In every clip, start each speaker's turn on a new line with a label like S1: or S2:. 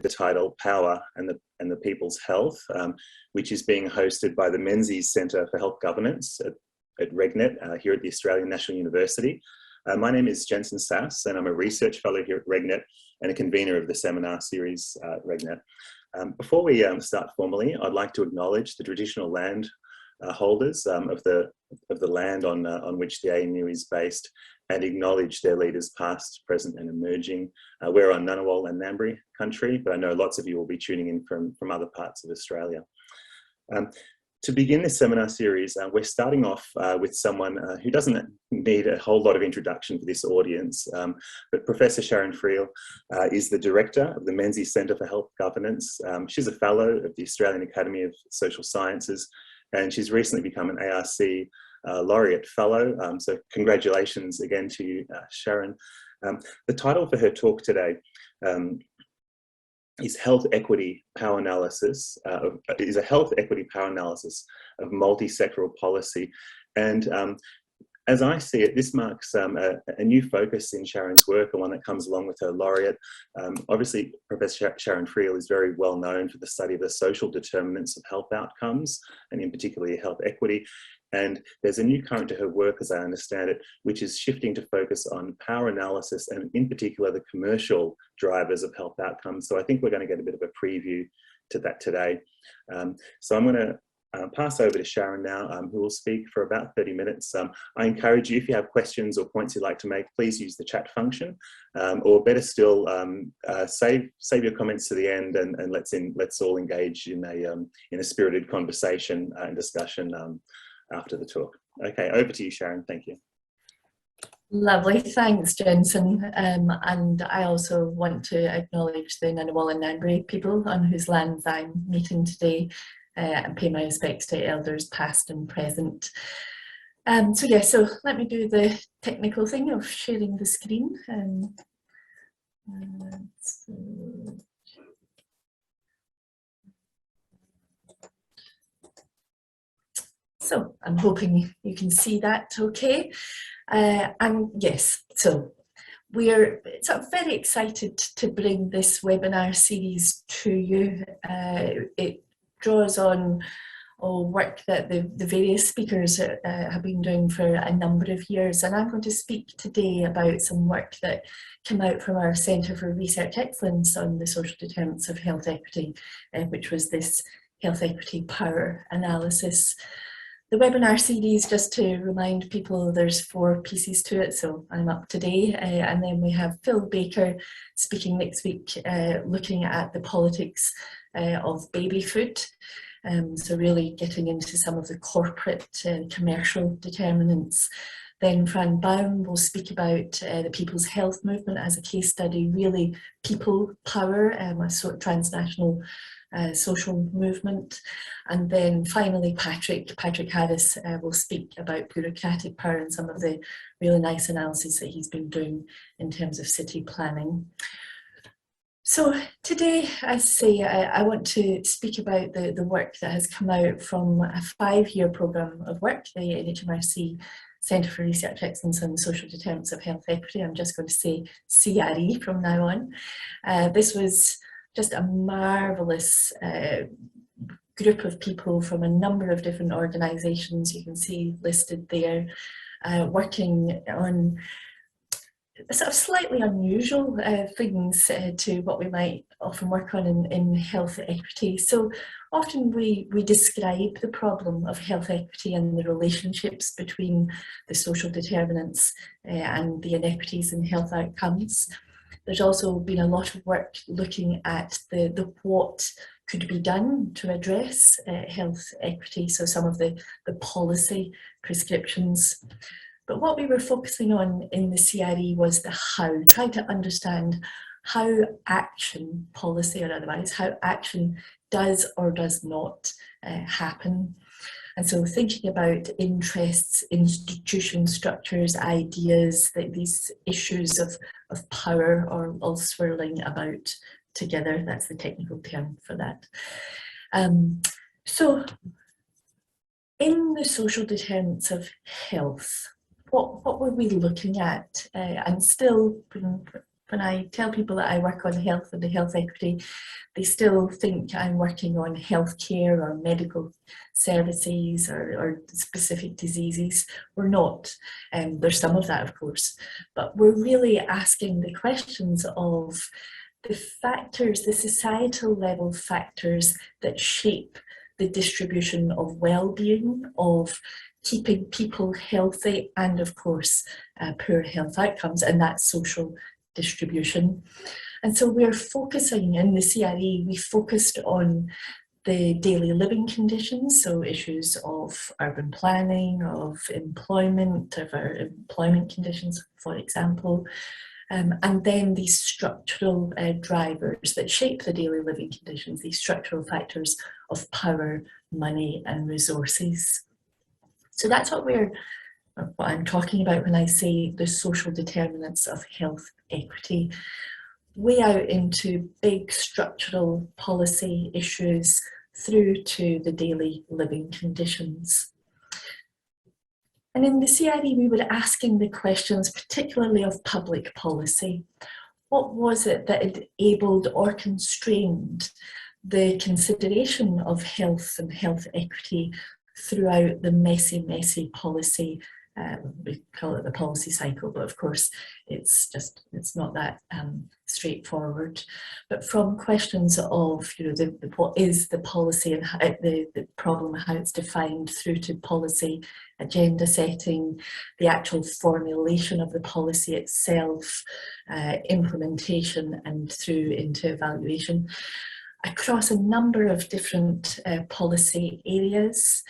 S1: the title Power and the People's Health, which is being hosted by the Menzies Centre for Health Governance at RegNet here at the Australian National University. My name is Jensen Sass, and I'm a research fellow here at RegNet and a convener of the seminar series at RegNet. Before we start formally, I'd like to acknowledge the traditional land holders of the land on which the ANU is based, and acknowledge their leaders past, present and emerging. We're on Ngunnawal and Ngambri country, but I know lots of you will be tuning in from other parts of Australia. To begin this seminar series, we're starting off with someone who doesn't need a whole lot of introduction for this audience, but Professor Sharon Friel is the Director of the Menzies Centre for Health Governance. She's a Fellow of the Australian Academy of Social Sciences, and she's recently become an ARC Laureate Fellow. So congratulations again to you, Sharon. The title for her talk today is Health Equity Power Analysis, is a Health Equity Power Analysis of Multi-Sectoral Policy. And as I see it, this marks a new focus in Sharon's work, and one that comes along with her laureate. Obviously, Professor Sharon Friel is very well known for the study of the social determinants of health outcomes, and in particular health equity. And there's a new current to her work, as I understand it, which is shifting to focus on power analysis and in particular the commercial drivers of health outcomes. So I think we're going to get a bit of a preview to that today. So I'm going to pass over to Sharon now, who will speak for about 30 minutes. I encourage you, if you have questions or points you'd like to make, please use the chat function, or better still, save your comments to the end, and let's all engage in a spirited conversation and discussion after the talk. Okay, over to you, Sharon. Thank you.
S2: Lovely, thanks, Jensen. And I also want to acknowledge the Ngunnawal and Ngambri people on whose lands I'm meeting today, and pay my respects to elders past and present. So let me do the technical thing of sharing the screen. So I'm hoping you can see that okay. And yes, so we're very excited to bring this webinar series to you. It draws on work that the various speakers have been doing for a number of years, and I'm going to speak today about some work that came out from our Centre for Research Excellence on the social determinants of health equity, which was this health equity power analysis. The webinar series, just to remind people, there's 4 pieces to it, so I'm up today, and then we have Phil Baker speaking next week, looking at the politics of baby food, so really getting into some of the corporate and commercial determinants. Then Fran Baum will speak about the People's Health Movement as a case study, really people power, a sort of transnational social movement. And then finally Patrick Harris will speak about bureaucratic power and some of the really nice analysis that he's been doing in terms of city planning. So today, as I say, I want to speak about the work that has come out from a 5-year programme of work, the NHMRC Centre for Research Excellence on the Social Determinants of Health Equity. I'm just going to say CRE from now on. This was just a marvellous group of people from a number of different organisations, you can see listed there, working on sort of slightly unusual things to what we might often work on in health equity. So often we describe the problem of health equity and the relationships between the social determinants and the inequities in health outcomes. There's also been a lot of work looking at the what could be done to address health equity, so some of the policy prescriptions. But what we were focusing on in the CRE was the how, trying to understand how action, policy or otherwise, how action does or does not happen. And so thinking about interests, institution structures, ideas, these issues of power are all swirling about together. That's the technical term for that. So in the social determinants of health, what were we looking at? And still when I tell people that I work on health and health equity, they still think I'm working on healthcare or medical services or specific diseases. We're not. There's some of that, of course, but we're really asking the questions of the factors, the societal level factors that shape the distribution of well-being, of keeping people healthy, and of course poor health outcomes, and that's social distribution. And so we're focusing in the CRE, we focused on the daily living conditions, so issues of urban planning, of employment, of our employment conditions, for example, and then these structural drivers that shape the daily living conditions, these structural factors of power, money, and resources. So that's what I'm talking about when I say the social determinants of health equity, way out into big structural policy issues through to the daily living conditions. And in the CRE, we were asking the questions, particularly of public policy. What was it that enabled or constrained the consideration of health and health equity throughout the messy, messy policy? We call it the policy cycle, but of course it's not that straightforward. But from questions of what is the policy and how, the problem, how it's defined, through to policy agenda setting, the actual formulation of the policy itself, implementation, and through into evaluation across a number of different policy areas,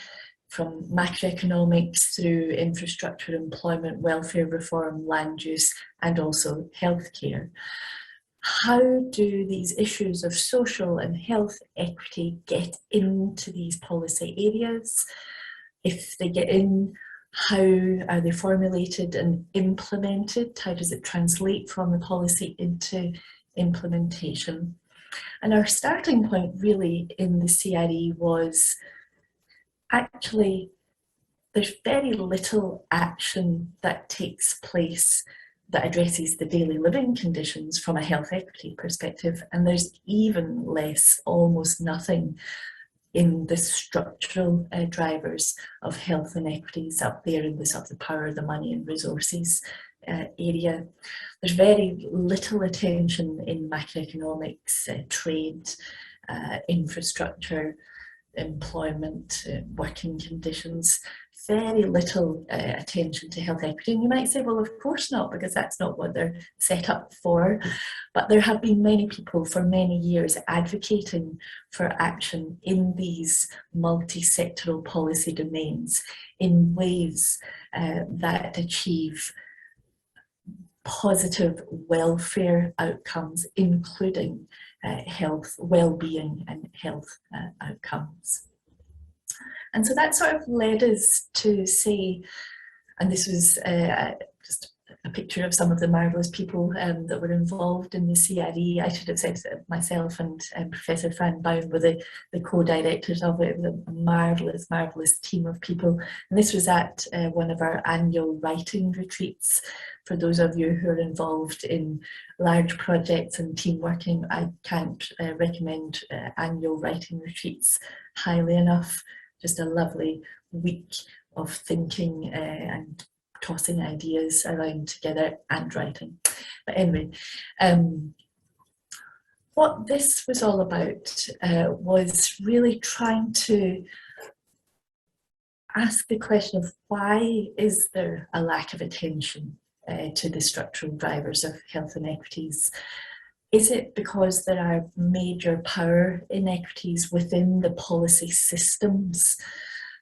S2: from macroeconomics through infrastructure, employment, welfare reform, land use, and also healthcare. How do these issues of social and health equity get into these policy areas? If they get in, how are they formulated and implemented? How does it translate from the policy into implementation? And our starting point really in the CRE was actually there's very little action that takes place that addresses the daily living conditions from a health equity perspective, and there's even less, almost nothing, in the structural drivers of health inequities up there in the sort of the power, the money and resources area. There's very little attention in macroeconomics, trade, infrastructure, employment, working conditions, very little attention to health equity. And you might say, well, of course not, because that's not what they're set up for. But there have been many people for many years advocating for action in these multi-sectoral policy domains in ways that achieve positive welfare outcomes, including health, well-being and health outcomes. And so that sort of led us to say, and this was just a picture of some of the marvellous people that were involved in the CRE. I should have said myself and Professor Fran Baum were the co-directors of it. It was a marvellous, marvellous team of people. And this was at one of our annual writing retreats. For those of you who are involved in large projects and team working, I can't recommend annual writing retreats highly enough. Just a lovely week of thinking and tossing ideas around together and writing. But anyway, what this was all about was really trying to ask the question of why is there a lack of attention to the structural drivers of health inequities? Is it because there are major power inequities within the policy systems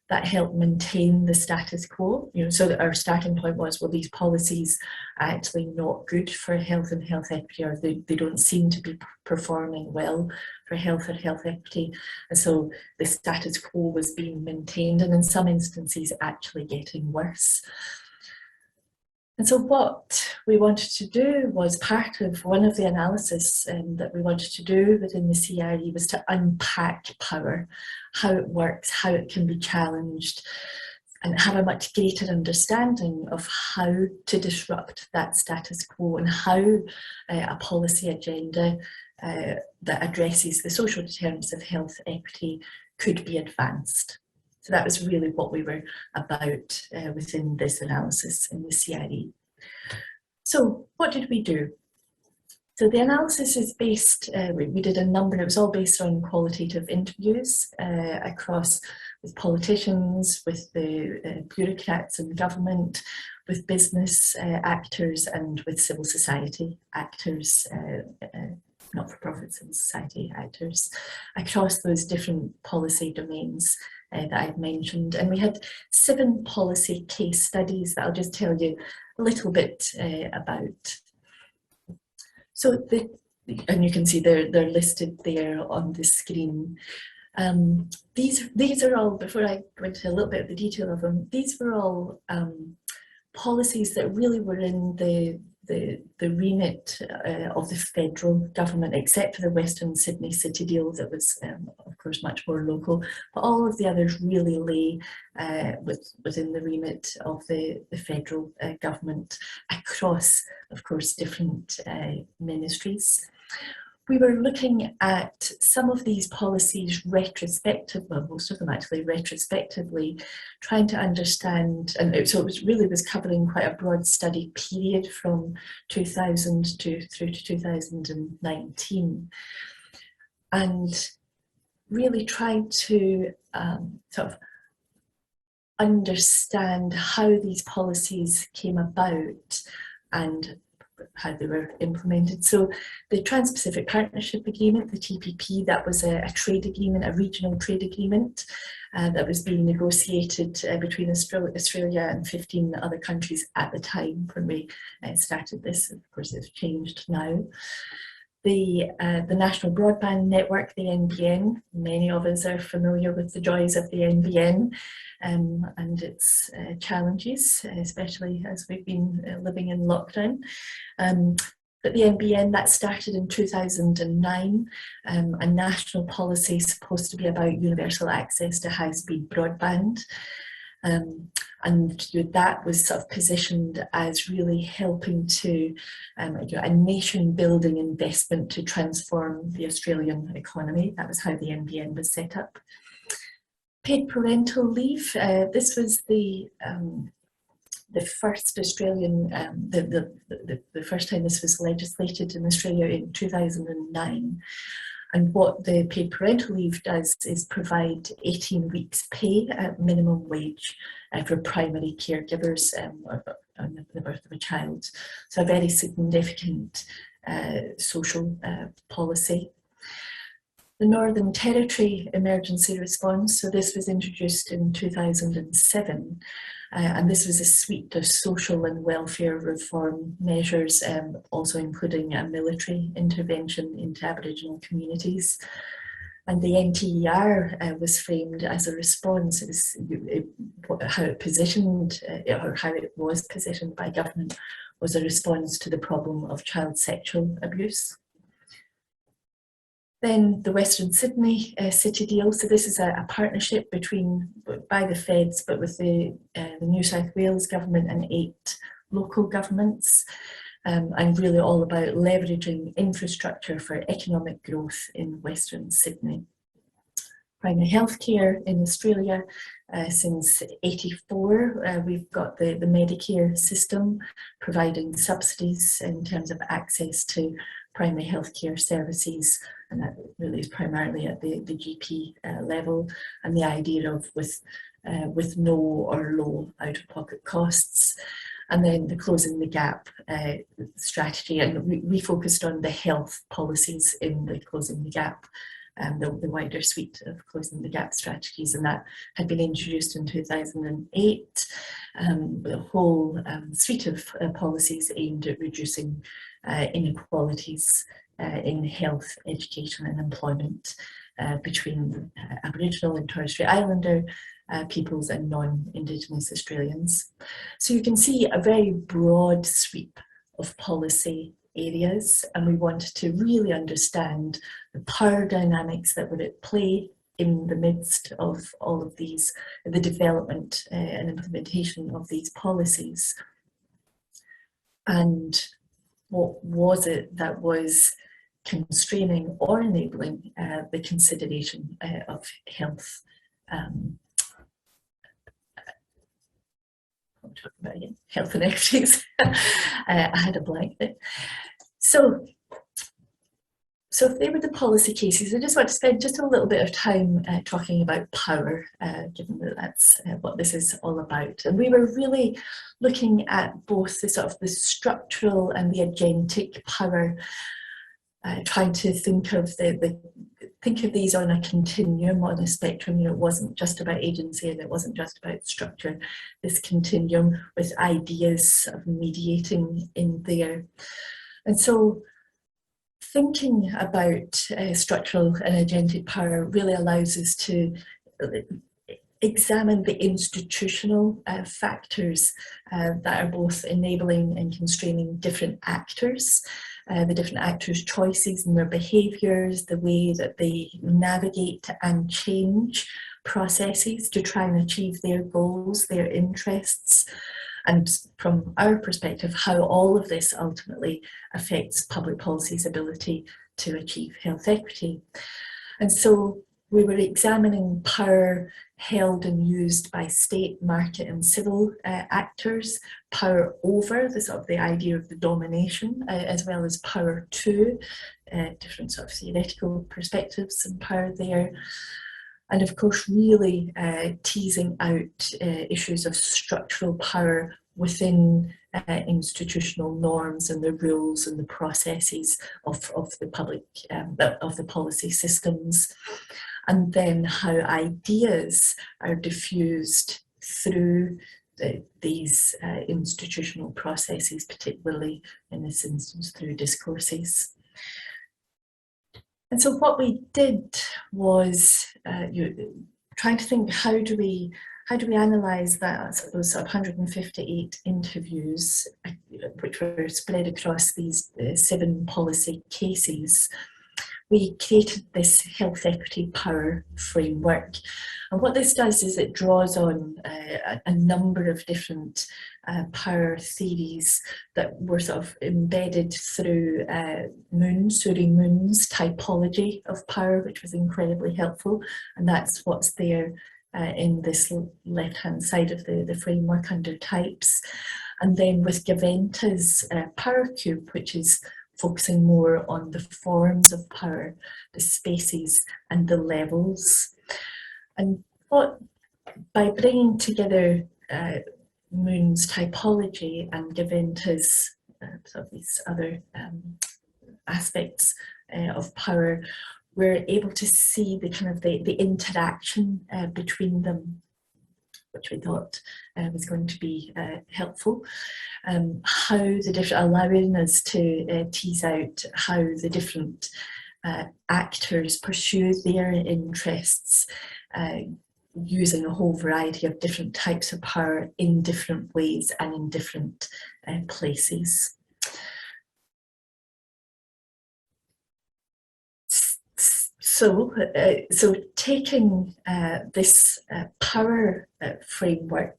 S2: that help maintain the status quo? So that our starting point was, well, these policies are actually not good for health and health equity, or they don't seem to be performing well for health or health equity. And so the status quo was being maintained, and in some instances actually getting worse. And so what we wanted to do was, part of one of the analysis that we wanted to do within the CRE was to unpack power, how it works, how it can be challenged, and have a much greater understanding of how to disrupt that status quo and how a policy agenda that addresses the social determinants of health equity could be advanced. So that was really what we were about within this analysis in the CRE. So what did we do? So the analysis is based, we did a number, it was all based on qualitative interviews across with politicians, with the bureaucrats in government, with business actors and with civil society actors, not-for-profit civil society actors, across those different policy domains that I've mentioned. And we had 7 policy case studies that I'll just tell you a little bit about. So, and you can see they're listed there on the screen. These are all, before I go into a little bit of the detail of them, these were all policies that really were in the remit of the federal government, except for the Western Sydney City deal that was, of course, much more local. But all of the others really lay within the remit of the federal government across, of course, different ministries. We were looking at some of these policies retrospectively, well, most of them actually retrospectively, trying to understand, and so it was covering quite a broad study period from 2000 through to 2019, and really trying to sort of understand how these policies came about and how they were implemented. So the Trans-Pacific Partnership Agreement, the TPP, that was a trade agreement, a regional trade agreement that was being negotiated between Australia and 15 other countries at the time when we started this. Of course, it's changed now. The National Broadband Network, the NBN, many of us are familiar with the joys of the NBN and its challenges, especially as we've been living in lockdown. But the NBN, that started in 2009, a national policy supposed to be about universal access to high-speed broadband. And that was sort of positioned as really helping to a nation-building investment to transform the Australian economy. That was how the NBN was set up. Paid parental leave. This was the first Australian, the first time this was legislated in Australia in 2009. And what the paid parental leave does is provide 18 weeks pay at minimum wage for primary caregivers on the birth of a child. So a very significant social policy. The Northern Territory Emergency Response, so this was introduced in 2007. And this was a suite of social and welfare reform measures, also including a military intervention into Aboriginal communities. And the NTER was framed as a response. How it positioned, or how it was positioned by government, was a response to the problem of child sexual abuse. Then the Western Sydney City deal. So this is a partnership by the feds, but with the New South Wales government and 8 local governments, and really all about leveraging infrastructure for economic growth in Western Sydney. Primary healthcare in Australia since '84, we've got the Medicare system providing subsidies in terms of access to primary healthcare services, and that really is primarily at the GP level, and the idea of with no or low out-of-pocket costs. And then the Closing the Gap strategy, and we focused on the health policies in the Closing the Gap, the wider suite of Closing the Gap strategies, and that had been introduced in 2008, with a whole suite of policies aimed at reducing inequalities in health, education and employment between Aboriginal and Torres Strait Islander peoples and non-Indigenous Australians. So you can see a very broad sweep of policy areas, and we wanted to really understand the power dynamics that were at play in the midst of all of these, the development and implementation of these policies. And what was it that was constraining or enabling the consideration of health? I'm talking about again, health inequities. I had a blank there. So if they were the policy cases, I just want to spend just a little bit of time talking about power, given that that's what this is all about. And we were really looking at both the sort of the structural and the agentic power, trying to think of think of these on a continuum, on a spectrum. It wasn't just about agency and it wasn't just about structure. This continuum with ideas of mediating in there, and so. Thinking about structural and agentic power really allows us to examine the institutional factors that are both enabling and constraining different actors, the different actors' choices and their behaviours, the way that they navigate and change processes to try and achieve their goals, their interests. And from our perspective, how all of this ultimately affects public policy's ability to achieve health equity. And so we were examining power held and used by state, market and civil actors, power over, the sort of the idea of the domination, as well as power to, different sort of theoretical perspectives and power there. And of course, really teasing out issues of structural power within institutional norms and the rules and the processes of the public, of the policy systems. And then how ideas are diffused through these institutional processes, particularly in this instance through discourses. And so what we did was trying to think, how do we analyse that, those sort of 158 interviews, which were spread across these 7 policy cases. We created this health equity power framework. And what this does is it draws on a number of different power theories that were sort of embedded through Suri Moon's typology of power, which was incredibly helpful. And that's what's there in this left-hand side of the framework under types. And then with Gaventa's power cube, which is focusing more on the forms of power, the spaces and the levels. And by bringing together Moon's typology and Gaventa's sort of these other aspects of power, we're able to see the kind of the interaction between them, which we thought was going to be helpful. How the different, allowing us to tease out how the different actors pursue their interests, using a whole variety of different types of power in different ways and in different places. So taking this power framework,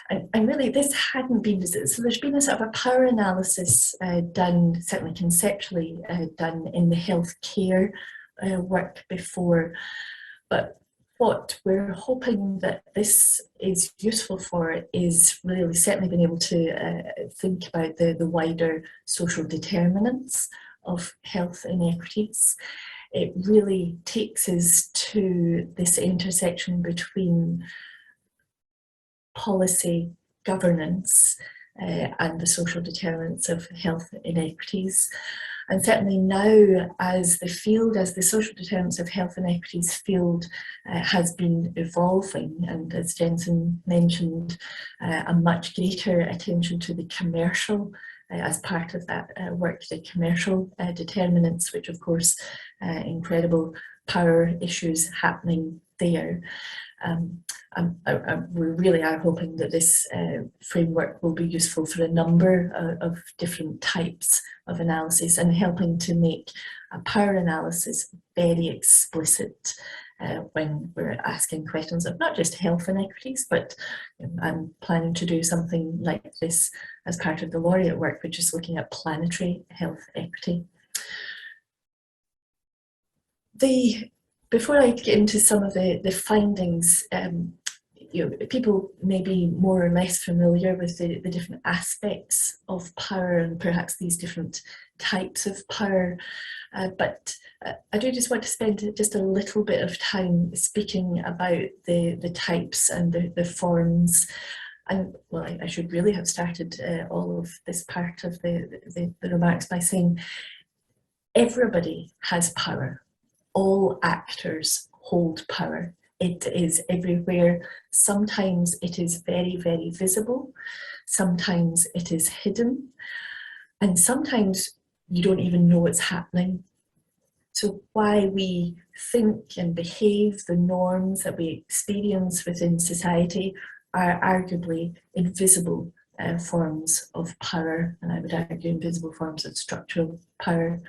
S2: and really this hadn't been, so there's been a sort of a power analysis done, certainly conceptually done in the healthcare work before, but what we're hoping that this is useful for is really certainly being able to think about the wider social determinants of health inequities. It really takes us to this intersection between policy, governance, and the social determinants of health inequities. And certainly now, as the field, as the social determinants of health inequities field has been evolving, and as Jensen mentioned, a much greater attention to the commercial as part of that work, the commercial determinants, which of course incredible power issues happening there. We really are hoping that this framework will be useful for a number of different types of analysis and helping to make a power analysis very explicit when we're asking questions of not just health inequities, but I'm planning to do something like this as part of the laureate work, which is looking at planetary health equity. Before I get into some of the findings, people may be more or less familiar with the different aspects of power and perhaps these different types of power, but I do just want to spend just a little bit of time speaking about the types and the forms. And well, I should really have started all of this part of the remarks by saying everybody has power. All actors hold power. It is everywhere. Sometimes it is very, very visible. Sometimes it is hidden. And sometimes you don't even know it's happening. So why we think and behave, the norms that we experience within society are arguably invisible forms of power, and I would argue invisible forms of structural power.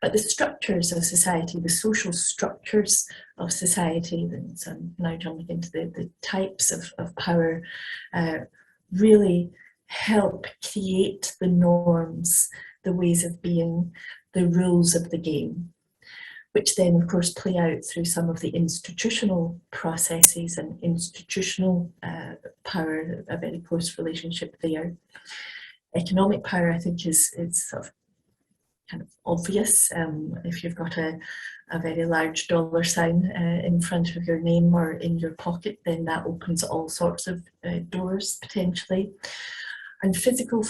S2: But the structures of society, the social structures of society, so I'm now jumping into the types of power, really help create the norms, the ways of being, the rules of the game, which then of course play out through some of the institutional processes and institutional power, a very close relationship there. Economic power, I think, is sort of kind of obvious. If you've got a very large dollar sign in front of your name or in your pocket, then that opens all sorts of doors potentially. And physical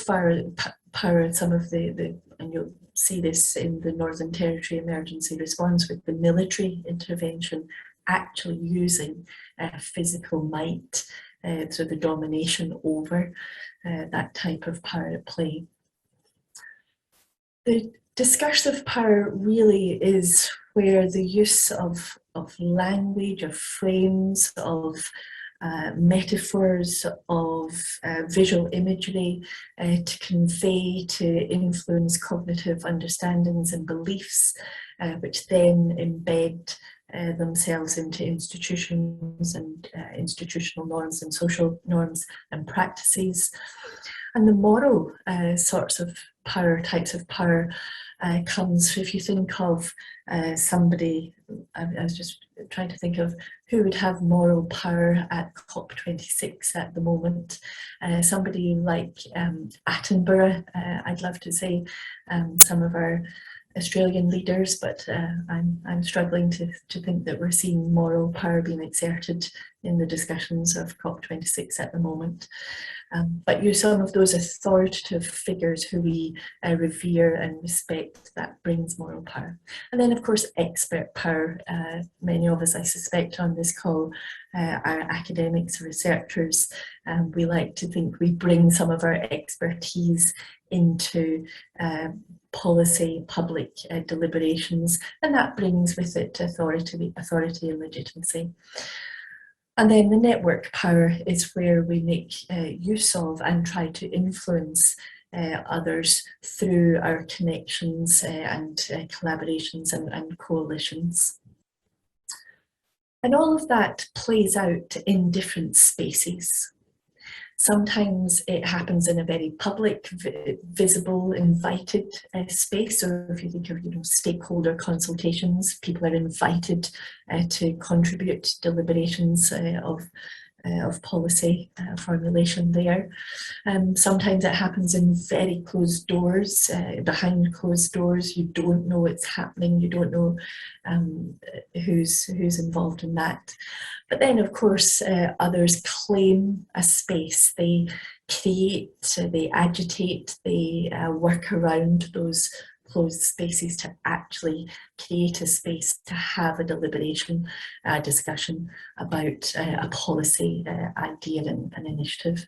S2: power, some of and you'll see this in the Northern Territory emergency response with the military intervention, actually using physical might, so the domination over that type of power at play. The discursive power really is where the use of language, of frames, of metaphors, of visual imagery to convey, to influence cognitive understandings and beliefs, which then embed themselves into institutions and institutional norms and social norms and practices. And the moral sorts of power, types of power, comes, if you think of somebody, I was just trying to think of who would have moral power at COP26 at the moment. Somebody like Attenborough, I'd love to say some of our Australian leaders, but I'm struggling to think that we're seeing moral power being exerted in the discussions of COP26 at the moment. But you're some of those authoritative figures who we revere and respect, that brings moral power. And then of course expert power. Many of us, I suspect, on this call are academics, researchers. We like to think we bring some of our expertise into policy, public deliberations, and that brings with it authority and legitimacy. And then the network power is where we make use of and try to influence others through our connections and collaborations and coalitions. And all of that plays out in different spaces. Sometimes it happens in a very public, visible, invited space. So if you think of stakeholder consultations, people are invited to contribute to deliberations of policy formulation there. Sometimes it happens in very closed doors, behind closed doors. You don't know it's happening. You don't know who's involved in that. But then, of course, others claim a space. They create, they agitate, they work around those closed spaces to actually create a space to have a deliberation, discussion about a policy idea and an initiative.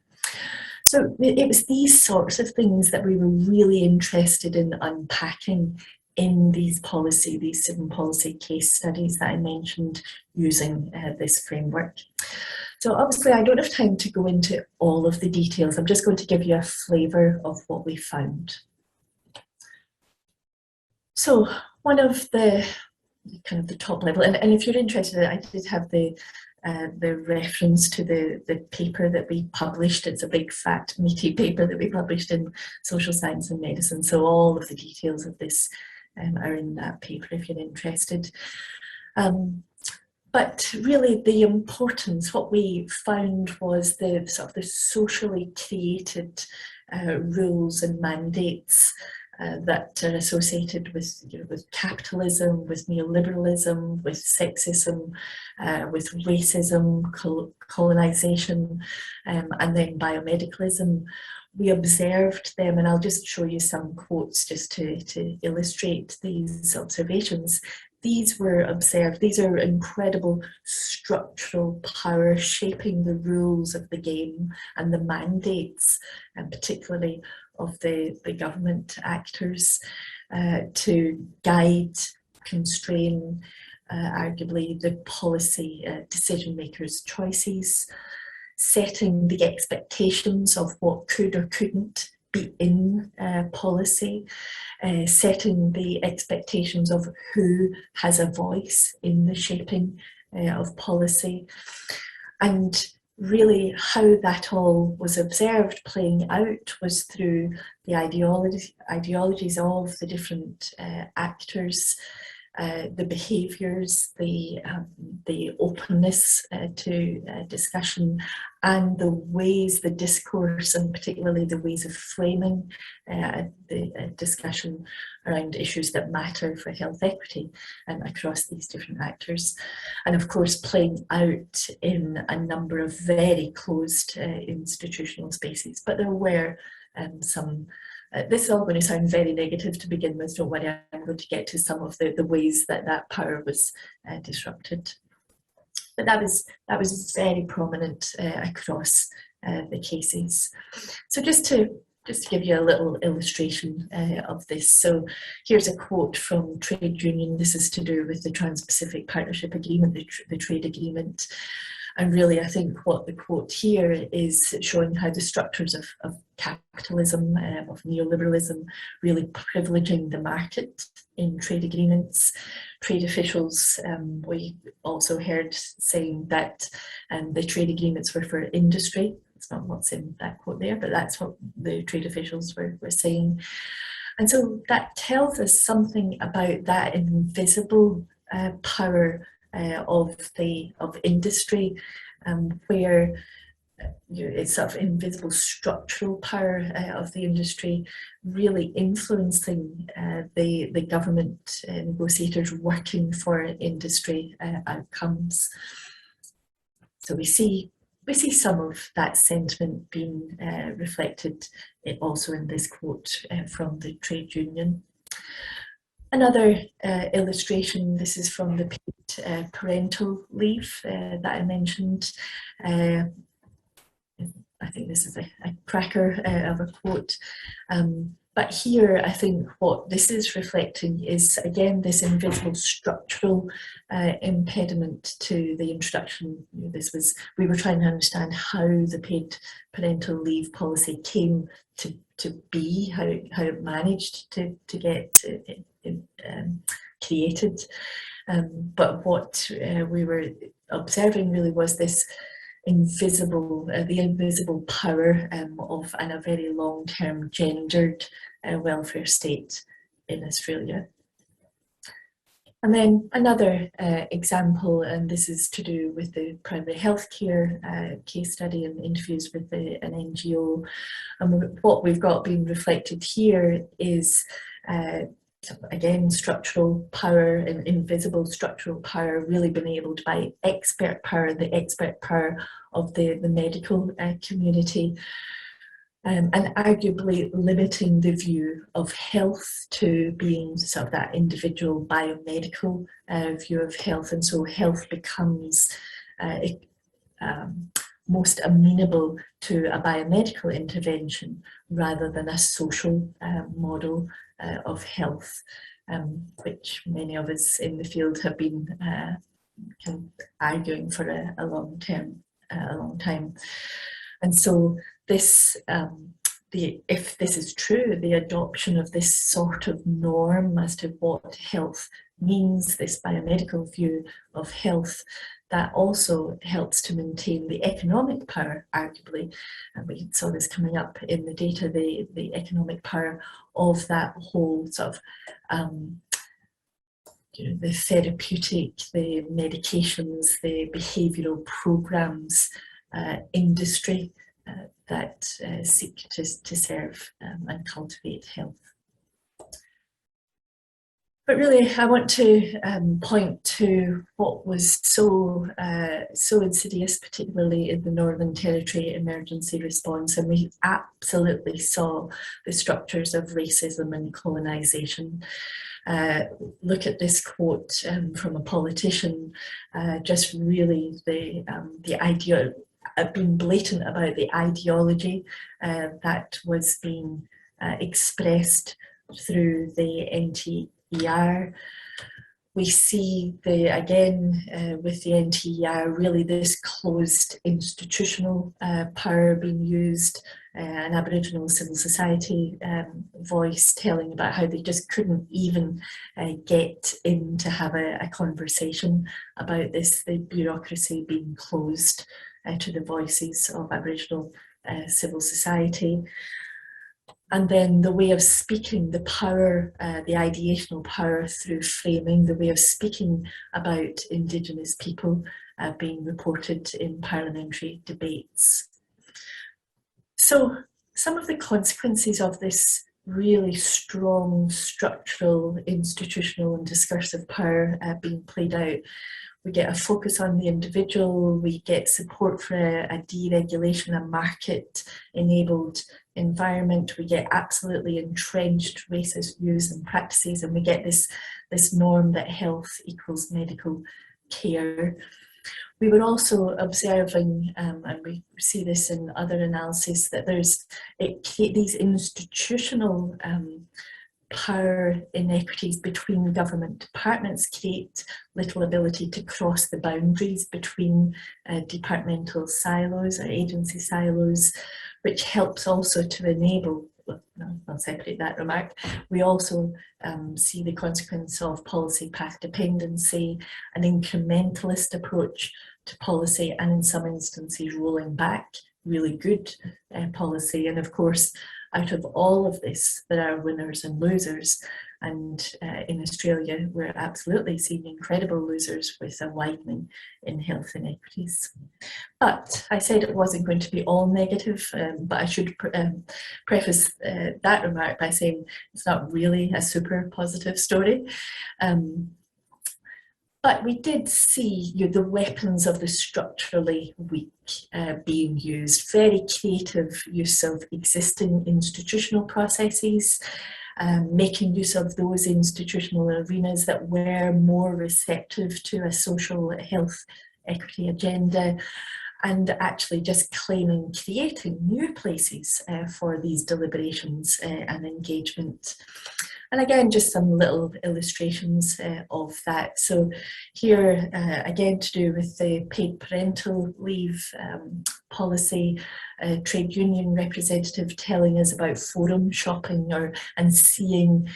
S2: So it was these sorts of things that we were really interested in unpacking in these 7 policy case studies that I mentioned using this framework. So obviously I don't have time to go into all of the details. I'm just going to give you a flavour of what we found. So one of the kind of the top level. And if you're interested, I did have the reference to the paper that we published. It's a big, fat, meaty paper that we published in Social Science and Medicine. So all of the details of this are in that paper if you're interested. But really the importance, what we found was the sort of the socially created rules and mandates that are associated with, with capitalism, with neoliberalism, with sexism, with racism, colonization, and then biomedicalism. We observed them, and I'll just show you some quotes just to illustrate these observations. These were observed, these are incredible structural power shaping the rules of the game and the mandates, and particularly of the government actors, to guide, constrain, arguably the policy decision makers' choices, setting the expectations of what could or couldn't be in policy, setting the expectations of who has a voice in the shaping of policy, and really how that all was observed playing out was through the ideologies of the different actors, the behaviours, the openness to discussion, and the ways, the discourse, and particularly the ways of framing the discussion around issues that matter for health equity across these different actors. And of course playing out in a number of very closed institutional spaces. But there were some this is all going to sound very negative to begin with, don't worry, I'm going to get to some of the ways that that power was disrupted. But that was very prominent across the cases. So just to give you a little illustration of this. So here's a quote from Trade Union. This is to do with the Trans-Pacific Partnership Agreement, the trade agreement. And really, I think what the quote here is showing how the structures of capitalism, of neoliberalism, really privileging the market in trade agreements. Trade officials, we also heard saying that the trade agreements were for industry. It's not what's in that quote there, but that's what the trade officials were saying. And so that tells us something about that invisible power of industry, where it's sort of invisible structural power of the industry really influencing the government negotiators working for industry outcomes. So we see some of that sentiment being reflected also in this quote from the trade union. Another illustration, this is from the paid parental leave that I mentioned. I think this is a cracker of a quote. But here, I think what this is reflecting is, again, this invisible structural impediment to the introduction. We were trying to understand how the paid parental leave policy came to be, how it managed to get created. But what we were observing really was this invisible, the invisible power of a very long-term gendered welfare state in Australia. And then another example, and this is to do with the primary healthcare case study and interviews with an NGO. And what we've got being reflected here is again, structural power and invisible structural power really been enabled by expert power, the expert power of the medical community, and arguably limiting the view of health to being sort of that individual biomedical view of health. And so health becomes most amenable to a biomedical intervention rather than a social model of health, which many of us in the field have been kind of arguing for a long time. And so this, if this is true, the adoption of this sort of norm as to what health means, this biomedical view of health, that also helps to maintain the economic power, arguably, and we saw this coming up in the data, the economic power of that whole sort of the therapeutic, the medications, the behavioural programmes industry that seek to serve and cultivate health. But really, I want to point to what was so insidious, particularly in the Northern Territory emergency response, and we absolutely saw the structures of racism and colonisation. Look at this quote from a politician, just really the idea, being blatant about the ideology that was being expressed through the NTER. We see again with the NTER, really this closed institutional power being used, an Aboriginal civil society voice telling about how they just couldn't even get in to have a conversation about this, the bureaucracy being closed to the voices of Aboriginal civil society. And then the way of speaking, the power, the ideational power through framing, the way of speaking about Indigenous people being reported in parliamentary debates. So some of the consequences of this really strong structural, institutional and discursive power being played out. We get a focus on the individual, we get support for a deregulation, a market-enabled environment, we get absolutely entrenched racist views and practices, and we get this norm that health equals medical care. We were also observing, and we see this in other analyses, that these institutional power inequities between government departments create little ability to cross the boundaries between departmental silos or agency silos, which helps also to enable, I'll separate that remark, we also see the consequence of policy path dependency, an incrementalist approach to policy, and in some instances rolling back really good policy. And of course, out of all of this, there are winners and losers. And in Australia, we're absolutely seeing incredible losers with a widening in health inequities. But I said it wasn't going to be all negative, but I should preface that remark by saying it's not really a super positive story. But we did see the weapons of the structurally weak being used, very creative use of existing institutional processes, making use of those institutional arenas that were more receptive to a social health equity agenda, and actually just creating new places for these deliberations and engagement. And again, just some little illustrations of that. So here, again, to do with the paid parental leave policy, a trade union representative telling us about forum shopping and seeing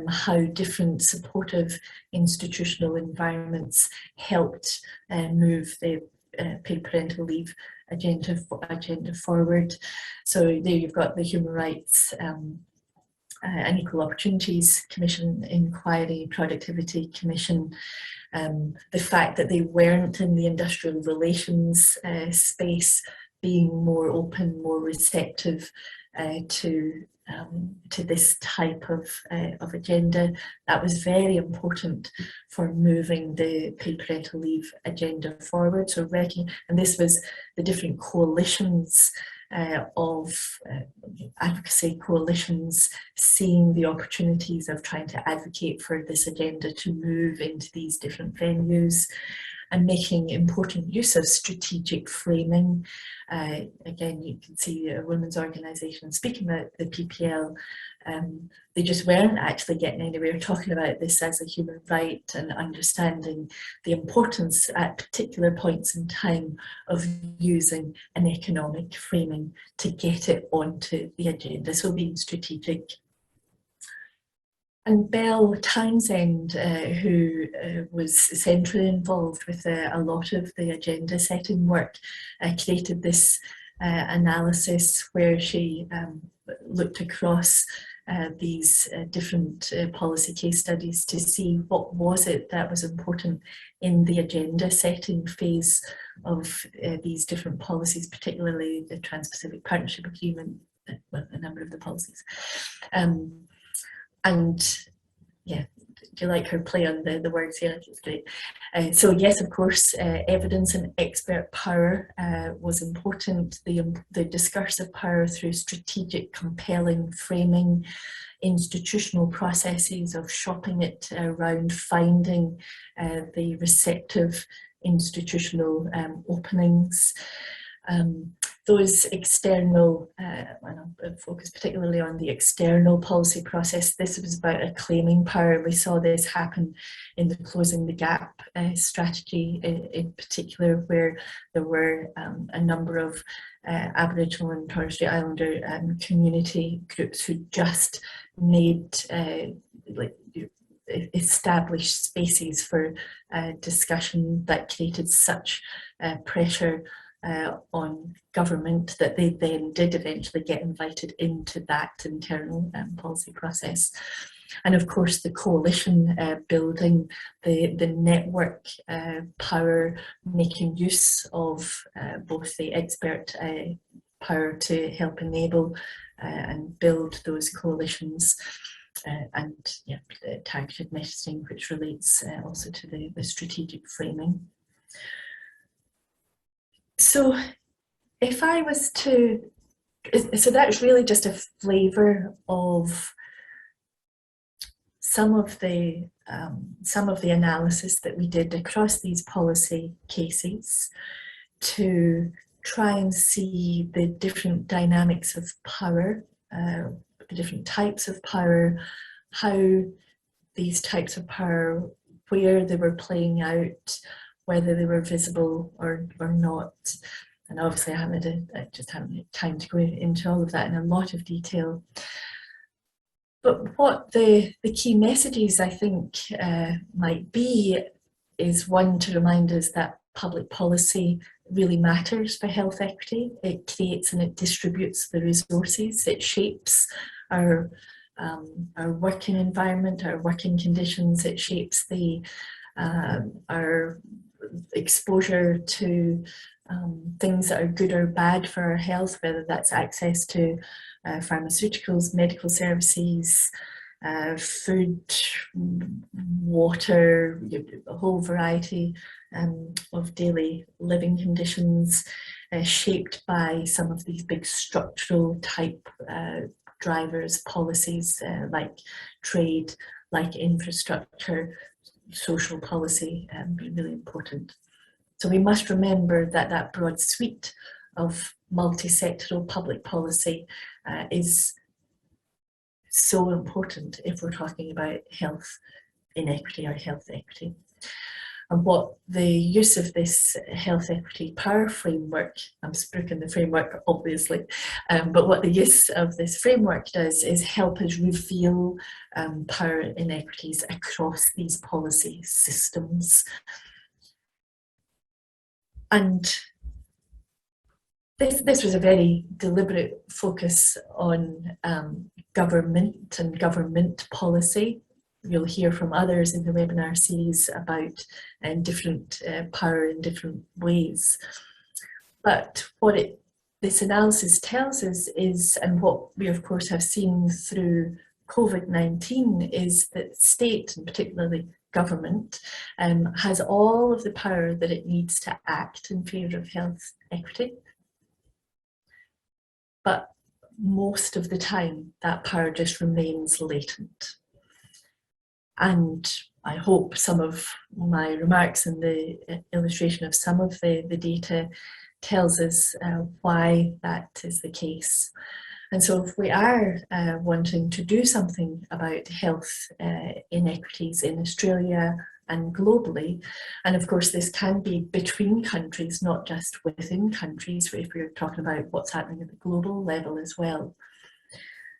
S2: how different supportive institutional environments helped move the paid parental leave agenda forward. So there you've got the Human Rights and Equal Opportunities Commission inquiry, Productivity Commission, the fact that they weren't in the industrial relations space, being more open, more receptive to this type of agenda. That was very important for moving the paid parental leave agenda forward. So and this was the different coalitions of advocacy coalitions seeing the opportunities of trying to advocate for this agenda to move into these different venues, and making important use of strategic framing. Again, you can see a women's organisation speaking about the PPL. They just weren't actually getting anywhere talking about this as a human right and understanding the importance at particular points in time of using an economic framing to get it onto the agenda. So being strategic. And Belle Townsend, who was centrally involved with a lot of the agenda setting work, created this analysis where she looked across these different policy case studies to see what was it that was important in the agenda setting phase of these different policies, particularly the Trans-Pacific Partnership Agreement, well, a number of the policies. And yeah, do you like her play on the words here? It's great. So yes, of course, evidence and expert power was important. The discursive power through strategic, compelling framing, institutional processes of shopping it around finding the receptive institutional openings. Those external, and I'll focus particularly on the external policy process. This was about a claiming power. We saw this happen in the Closing the Gap strategy in particular, where there were a number of Aboriginal and Torres Strait Islander community groups who just made established spaces for discussion that created such pressure on government that they then did eventually get invited into that internal policy process. And of course the coalition building, the network power, making use of both the expert power to help enable and build those coalitions, and yeah, targeted messaging, which relates also to the strategic framing. So if I was to, so that's really just a flavour of some of the analysis that we did across these policy cases to try and see the different dynamics of power, the different types of power, how these types of power, where they were playing out, whether they were visible or not. And obviously I just haven't had time to go into all of that in a lot of detail. But what the key messages I think might be is, one, to remind us that public policy really matters for health equity. It creates and it distributes the resources. It shapes our working environment, our working conditions. It shapes our exposure to things that are good or bad for our health, whether that's access to pharmaceuticals, medical services, food, water, a whole variety of daily living conditions, shaped by some of these big structural type drivers, policies like trade, like infrastructure, social policy, really important. So we must remember that that broad suite of multi-sectoral public policy is so important if we're talking about health inequity or health equity. And what the use of this health equity power framework, I'm spooking the framework obviously, but what the use of this framework does is help us reveal power inequities across these policy systems. And this was a very deliberate focus on government and government policy. You'll hear from others in the webinar series about different power in different ways. But what this analysis tells us is, and what we of course have seen through COVID-19, is that state, and particularly government, has all of the power that it needs to act in favour of health equity. But most of the time, that power just remains latent. And I hope some of my remarks and the illustration of some of the data tells us why that is the case. And so if we are wanting to do something about health inequities in Australia and globally, and of course this can be between countries, not just within countries, if we're talking about what's happening at the global level as well,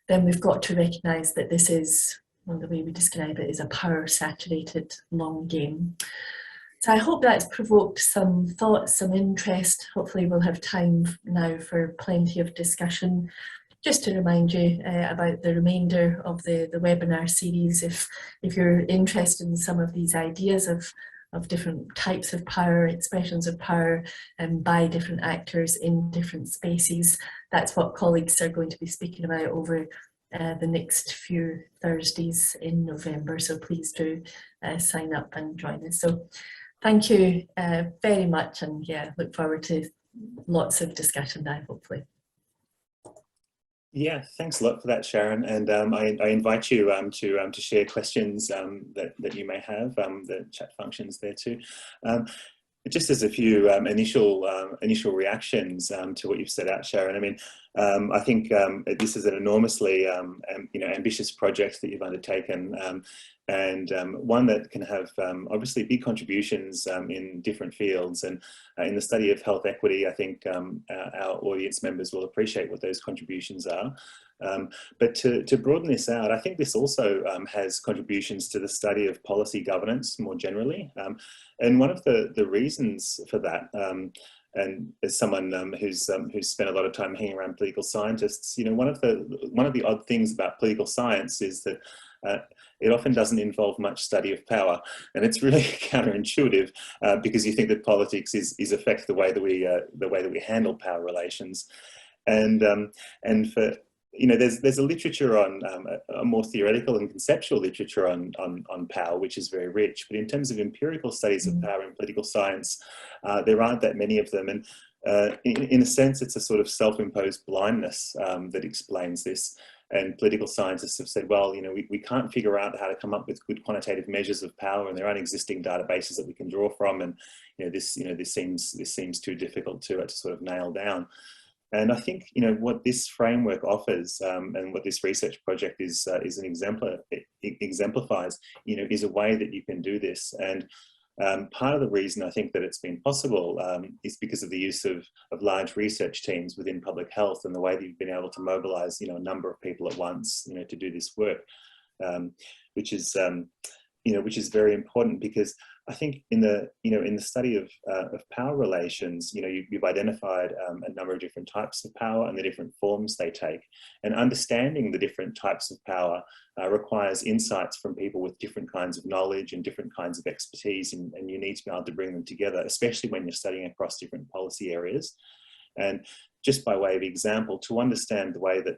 S2: then we've got to recognise that this is well, the way we describe it is a power-saturated long game. So I hope that's provoked some thoughts, some interest. Hopefully we'll have time now for plenty of discussion. Just to remind you about the remainder of the webinar series, if you're interested in some of these ideas of different types of power, expressions of power by different actors in different spaces, that's what colleagues are going to be speaking about over the next few Thursdays in November. So please do sign up and join us. So thank you very much, and yeah, look forward to lots of discussion now, hopefully.
S1: Yeah, thanks a lot for that, Sharon. And I invite you to share questions that you may have. The chat function's there too. Just as a few initial reactions to what you've set out, Sharon. I mean, I think this is an enormously ambitious project that you've undertaken, and one that can have obviously big contributions in different fields. And in the study of health equity, I think our audience members will appreciate what those contributions are. But to broaden this out, I think this also has contributions to the study of policy governance more generally. And one of the reasons for that, and as someone who's spent a lot of time hanging around political scientists, you know, one of the odd things about political science is that it often doesn't involve much study of power, and it's really counterintuitive because you think that politics is affect the way that we handle power relations, and for you know, there's a literature on a more theoretical and conceptual literature on power, which is very rich. But in terms of empirical studies of power in political science, there aren't that many of them. And in a sense, it's a sort of self-imposed blindness that explains this. And political scientists have said, well, you know, we can't figure out how to come up with good quantitative measures of power, and there aren't existing databases that we can draw from. And this seems too difficult to sort of nail down. And I think, you know, what this framework offers and what this research project is an exemplar, it exemplifies, you know, is a way that you can do this. And part of the reason I think that it's been possible is because of the use of large research teams within public health, and the way that you've been able to mobilize, you know, a number of people at once, you know, to do this work, which is very important, because I think in the study of power relations, you know, you've identified a number of different types of power and the different forms they take, and understanding the different types of power requires insights from people with different kinds of knowledge and different kinds of expertise, and you need to be able to bring them together, especially when you're studying across different policy areas. And just by way of example, to understand the way that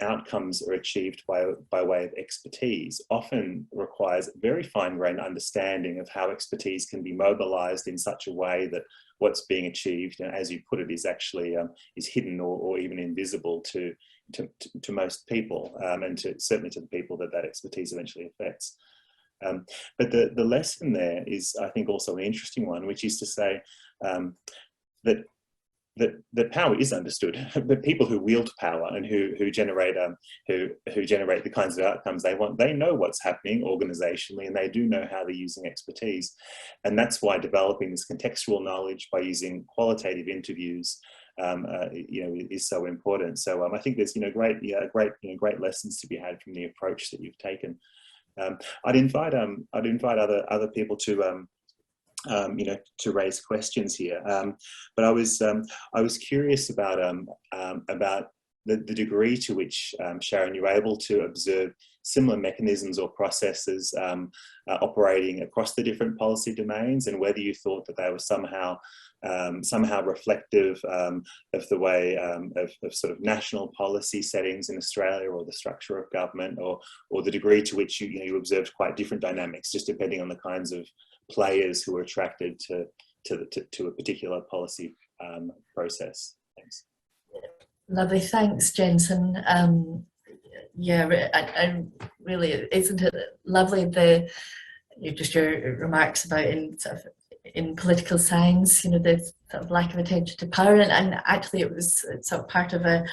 S1: outcomes are achieved by way of expertise often requires very fine-grained understanding of how expertise can be mobilized in such a way that what's being achieved, and as you put it, is actually is hidden or even invisible to most people, and certainly to the people that expertise eventually affects. But the lesson there is, I think, also an interesting one, which is to say that power is understood, but people who wield power and who generate the kinds of outcomes they want, they know what's happening organizationally, and they do know how they're using expertise. And that's why developing this contextual knowledge by using qualitative interviews is so important. So I think there's great lessons to be had from the approach that you've taken. I'd invite other people to to raise questions here. But I was curious about the degree to which, Sharon, you were able to observe similar mechanisms or processes operating across the different policy domains, and whether you thought that they were somehow reflective of the way of sort of national policy settings in Australia, or the structure of government, or the degree to which you observed quite different dynamics, just depending on the kinds of players who are attracted to a particular policy process. Thanks.
S2: Lovely, thanks, Jensen. Yeah, I really, isn't it lovely your remarks about in political science, you know, the sort of lack of attention to power, and actually it was sort of part of a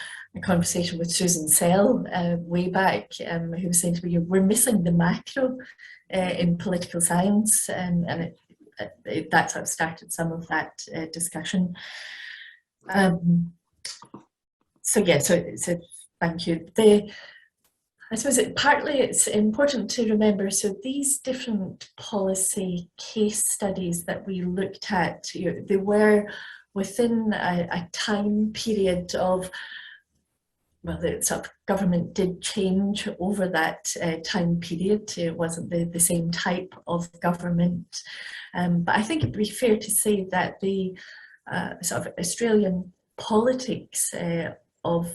S2: conversation with Susan Sell way back, who was saying to me, we're missing the macro in political science, and that sort of started some of that discussion. So thank you. I suppose partly it's important to remember, so these different policy case studies that we looked at, they were within a time period of, well, the sort of government did change over that time period. It wasn't the same type of government. But I think it'd be fair to say that the sort of Australian politics of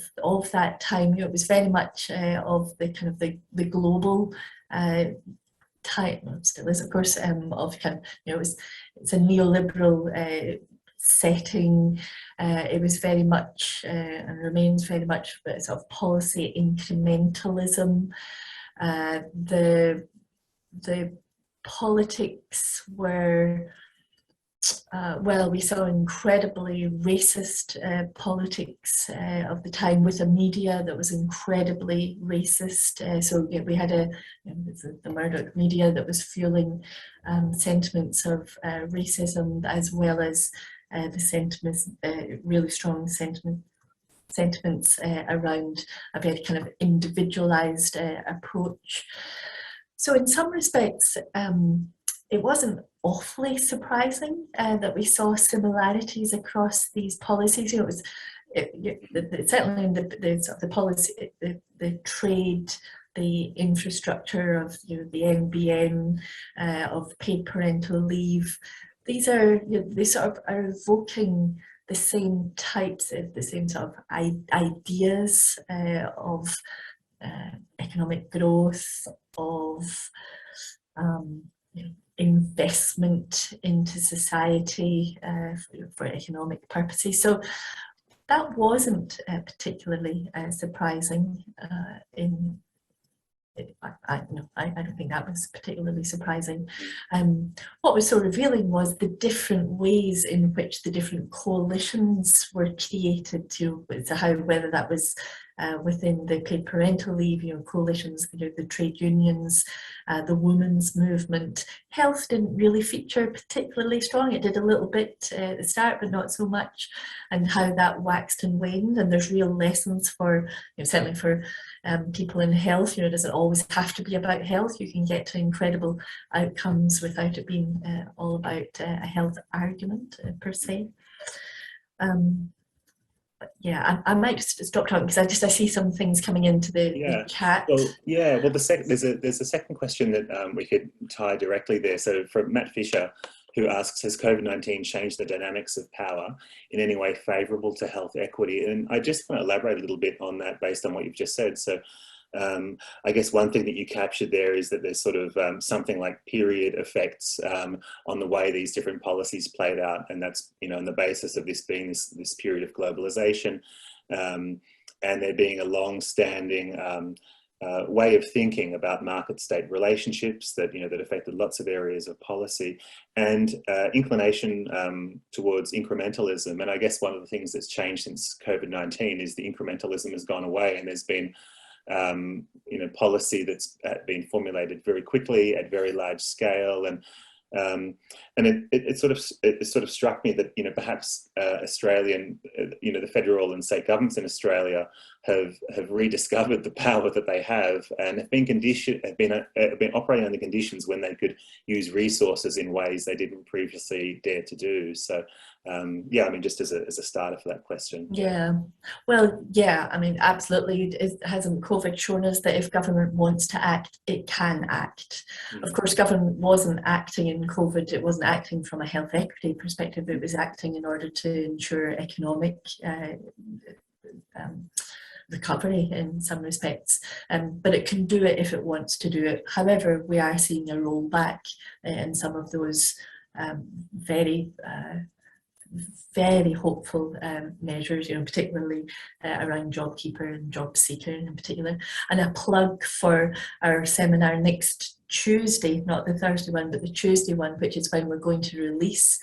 S2: that time, it was very much of the kind of the global type, well, still is of course, of kind of, it's a neoliberal setting. It was very much and remains very much sort of policy incrementalism. The politics were, well, we saw incredibly racist politics of the time, with a media that was incredibly racist. So we had the Murdoch media that was fueling sentiments of racism, as well as the sentiments, really strong sentiments around a very kind of individualized approach. So in some respects, it wasn't awfully surprising that we saw similarities across these policies. It was certainly in the policy, the trade, the infrastructure of the NBN, of paid parental leave. These are, they sort of are evoking the same types of, the same sort of ideas of economic growth, of investment into society for economic purposes. So that wasn't particularly surprising. I don't think that was particularly surprising. What was so revealing was the different ways in which the different coalitions were created, to how, whether that was within the paid parental leave, coalitions, the trade unions, the women's movement. Health didn't really feature particularly strong. It did a little bit at the start, but not so much, and how that waxed and waned. And there's real lessons for, certainly for people in health. It doesn't always have to be about health. You can get to incredible outcomes without it being all about a health argument per se. Yeah, I might just stop talking because I see some things coming into the chat.
S1: Well, there's a second question that we could tie directly there. So from Matt Fisher, who asks, has COVID-19 changed the dynamics of power in any way favourable to health equity? And I just want to elaborate a little bit on that based on what you've just said. So I guess one thing that you captured there is that there's sort of something like period effects on the way these different policies played out, and that's on the basis of this being this period of globalization, and there being a long-standing way of thinking about market-state relationships that that affected lots of areas of policy, and inclination towards incrementalism. And I guess one of the things that's changed since COVID-19 is the incrementalism has gone away, and there's been policy that's been formulated very quickly at very large scale, and it sort of struck me that perhaps Australian the federal and state governments in Australia have rediscovered the power that they have, and have been operating under conditions when they could use resources in ways they didn't previously dare to do. So just as a starter for that question. Absolutely. Hasn't COVID shown us that if government wants to act, it can act? Of course, government wasn't acting in COVID. It wasn't acting from a health equity perspective. It was acting in order to ensure economic recovery in some respects, but it can do it if it wants to do it. However, we are seeing a rollback in some of those very hopeful measures, particularly around JobKeeper and JobSeeker in particular. And a plug for our seminar next Tuesday, not the Thursday one, but the Tuesday one, which is when we're going to release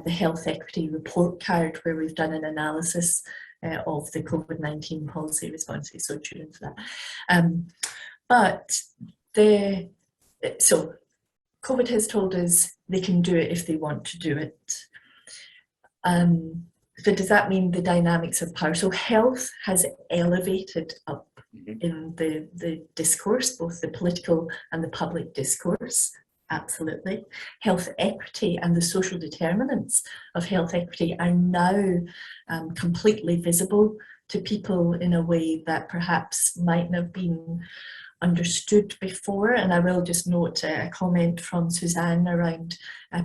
S1: the Health Equity Report Card, where we've done an analysis of the COVID-19 policy responses. So tune into that. So COVID has told us they can do it if they want to do it. So does that mean the dynamics of power? So health has elevated up
S2: in the discourse, both the political and the public discourse. Absolutely. Health equity and the social determinants of health equity are now completely visible to people in a way that perhaps mightn't have been understood before. And I will just note a comment from Suzanne around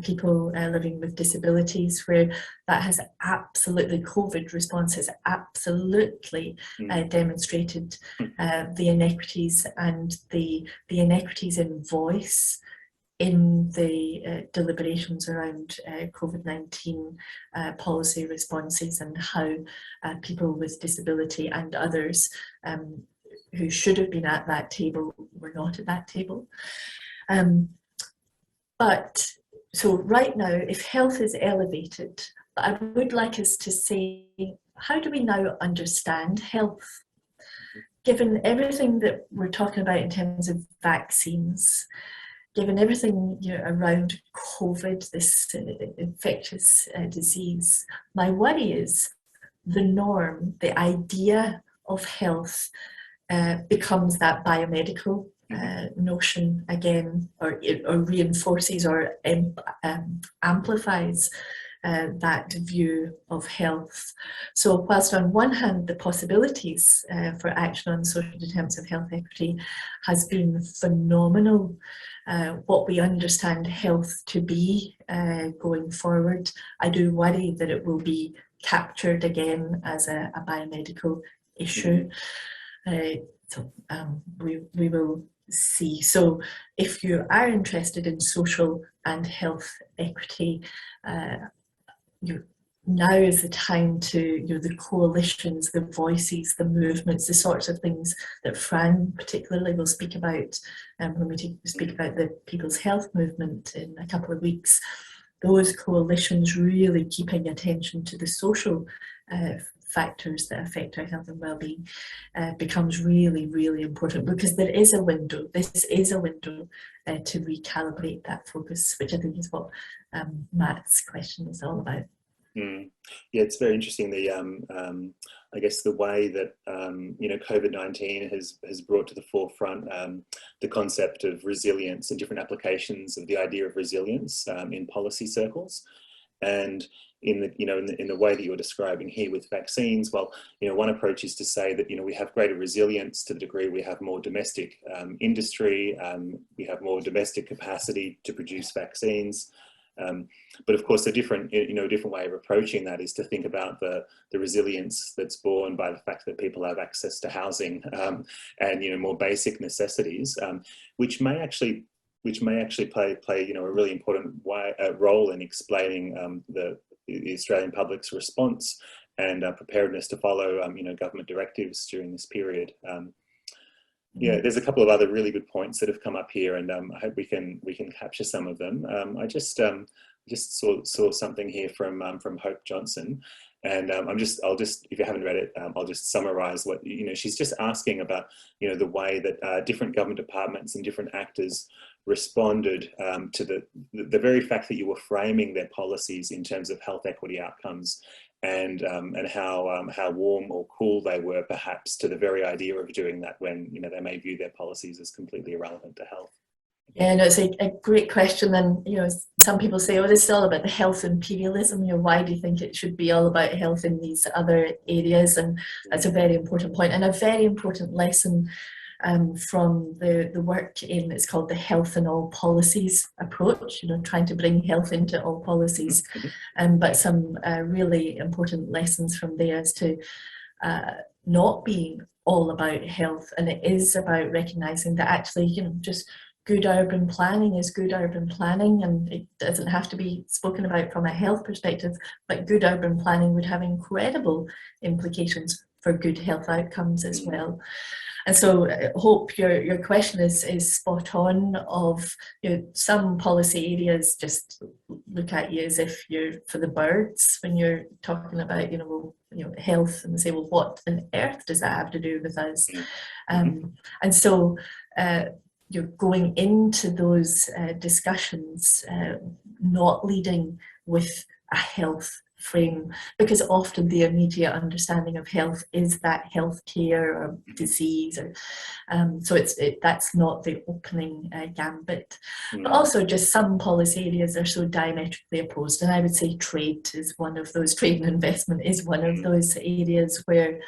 S2: people living with disabilities, where that has absolutely, COVID response has absolutely demonstrated the inequities and the inequities in voice in the deliberations around COVID-19 policy responses, and how people with disability and others who should have been at that table were not at that table. But so right now, if health is elevated, but I would like us to say, how do we now understand health? Given everything that we're talking about in terms of vaccines, given everything around COVID, this infectious disease, my worry is the norm, the idea of health becomes that biomedical notion again, or reinforces or amplifies that view of health. So whilst on one hand the possibilities for action on social determinants of health equity has been phenomenal, what we understand health to be going forward, I do worry that it will be captured again as a biomedical issue. So we will see. So if you are interested in social and health equity, now is the time to, the coalitions, the voices, the movements, the sorts of things that Fran particularly will speak about when we speak about the People's Health Movement in a couple of weeks. Those coalitions really keeping attention to the social factors that affect our health and well-being becomes really, really important, because there is a window, this is a window to recalibrate that focus, which I think is what Matt's question is all about.
S1: Yeah, it's very interesting. The I guess the way that COVID-19 has brought to the forefront the concept of resilience and different applications of the idea of resilience in policy circles, and in the way that you're describing here with vaccines. Well, one approach is to say that we have greater resilience to the degree we have more domestic industry, we have more domestic capacity to produce vaccines. But of course, a different way of approaching that is to think about the resilience that's born by the fact that people have access to housing and more basic necessities, which may actually play a really important role in explaining the Australian public's response and preparedness to follow government directives during this period. Yeah, there's a couple of other really good points that have come up here, and I hope we can capture some of them. I just saw something here from Hope Johnson, and I'll just if you haven't read it, I'll just summarise what she's just asking about the way that different government departments and different actors responded to the very fact that you were framing their policies in terms of health equity outcomes, and how warm or cool they were perhaps to the very idea of doing that when they may view their policies as completely irrelevant to health.
S2: Yeah, no, it's a great question. And some people say, oh, this is all about the health imperialism. Why do you think it should be all about health in these other areas? And that's a very important point, and a very important lesson from the work it's called the Health in All Policies approach, trying to bring health into all policies, but some really important lessons from there as to not being all about health. And it is about recognising that actually, just good urban planning is good urban planning, and it doesn't have to be spoken about from a health perspective, but good urban planning would have incredible implications for good health outcomes as well. And so I hope your question is spot on. Of some policy areas just look at you as if you're for the birds when you're talking about health, and say, well, what on earth does that have to do with us? And so you're going into those discussions not leading with a health frame, because often the immediate understanding of health is that healthcare or disease, or so that's not the opening gambit. But also just some policy areas are so diametrically opposed, and I would say trade is one of those. Trade and investment is one of those areas where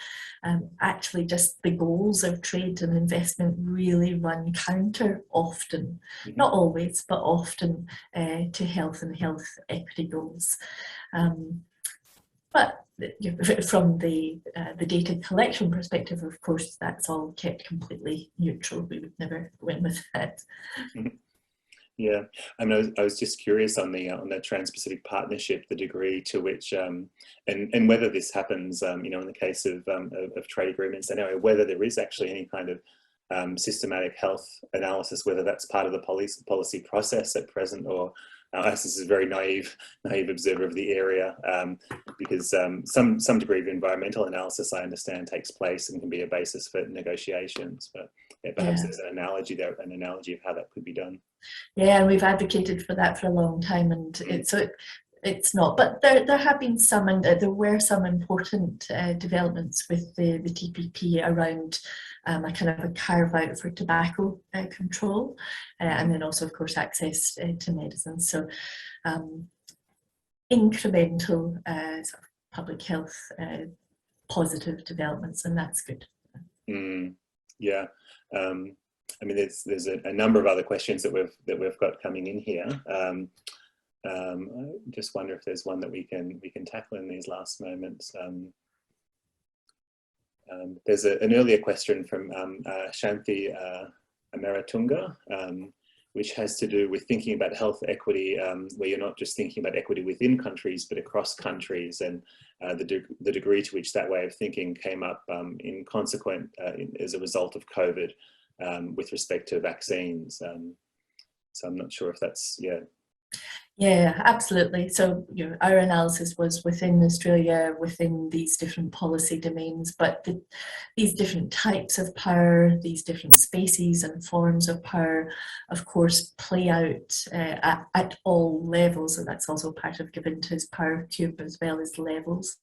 S2: actually just the goals of trade and investment really run counter often, not always, but often to health and health equity goals. But from the data collection perspective, of course, that's all kept completely neutral. We would never go in with that.
S1: Yeah, I mean, I was just curious on the Trans-Pacific Partnership, the degree to which, and whether this happens, you know, in the case of trade agreements, anyway, whether there is actually any kind of systematic health analysis, whether that's part of the policy process at present, or this is a very naive observer of the area, because some degree of environmental analysis, I understand, takes place and can be a basis for negotiations. But yeah, perhaps there's an analogy there, an analogy of how that could be done.
S2: Yeah, and we've advocated for that for a long time, and it's not. But there have been some, and there were some important developments with the TPP around a kind of a carve out for tobacco control, and then also, of course, access to medicines. So incremental sort of public health positive developments, and that's good.
S1: Yeah. I mean, there's a number of other questions that we've got coming in here. I just wonder if there's one that we can tackle in these last moments. There's an earlier question from Shanti Amaratunga, which has to do with thinking about health equity, where you're not just thinking about equity within countries, but across countries, and the degree to which that way of thinking came up in consequent as a result of COVID. With respect to vaccines, so I'm not sure if that's
S2: Yeah, absolutely. So our analysis was within Australia, within these different policy domains, but these different types of power, these different spaces and forms of power, of course, play out at all levels, and that's also part of Giventa's power cube as well as levels.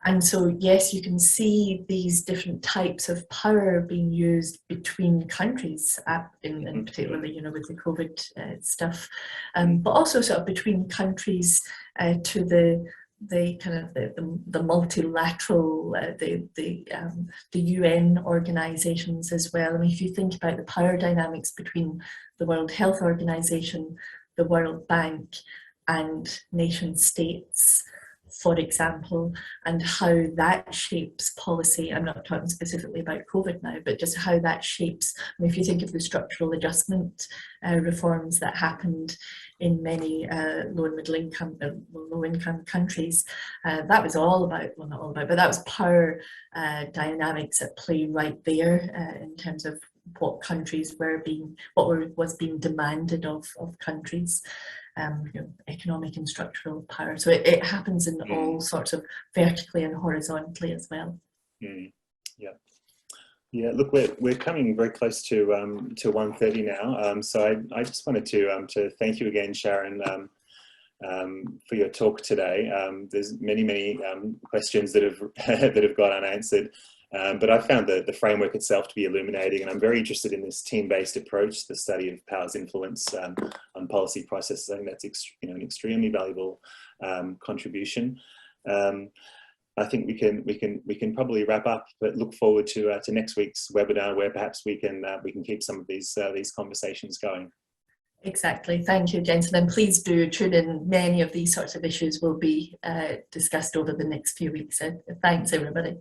S2: And so, yes, you can see these different types of power being used between countries, in particularly, you know, with the COVID stuff, but also sort of between countries to the kind of the multilateral, the UN organisations as well. I mean, if you think about the power dynamics between the World Health Organization, the World Bank, and nation states, for example, and how that shapes policy. I'm not talking specifically about COVID now, but just how that shapes. I mean, if you think of the structural adjustment reforms that happened in many low and middle income, low income countries, that was all about, well, not all about, but that was power dynamics at play right there in terms of what countries were being, was being demanded of countries. You know, economic and structural power. So it happens in all sorts of vertically and horizontally as well.
S1: Yeah. Look, we're coming very close to 1:30 now. So I just wanted to thank you again, Sharon, for your talk today. There's many questions that have gone unanswered. But I found the framework itself to be illuminating, and I'm very interested in this team-based approach to the study of power's influence on policy processes. I think that's an extremely valuable contribution. I think we can probably wrap up, but look forward to next week's webinar, where perhaps we can keep some of these conversations going.
S2: Exactly. Thank you, Jensen. And please do tune in. Many of these sorts of issues will be discussed over the next few weeks. So thanks, everybody.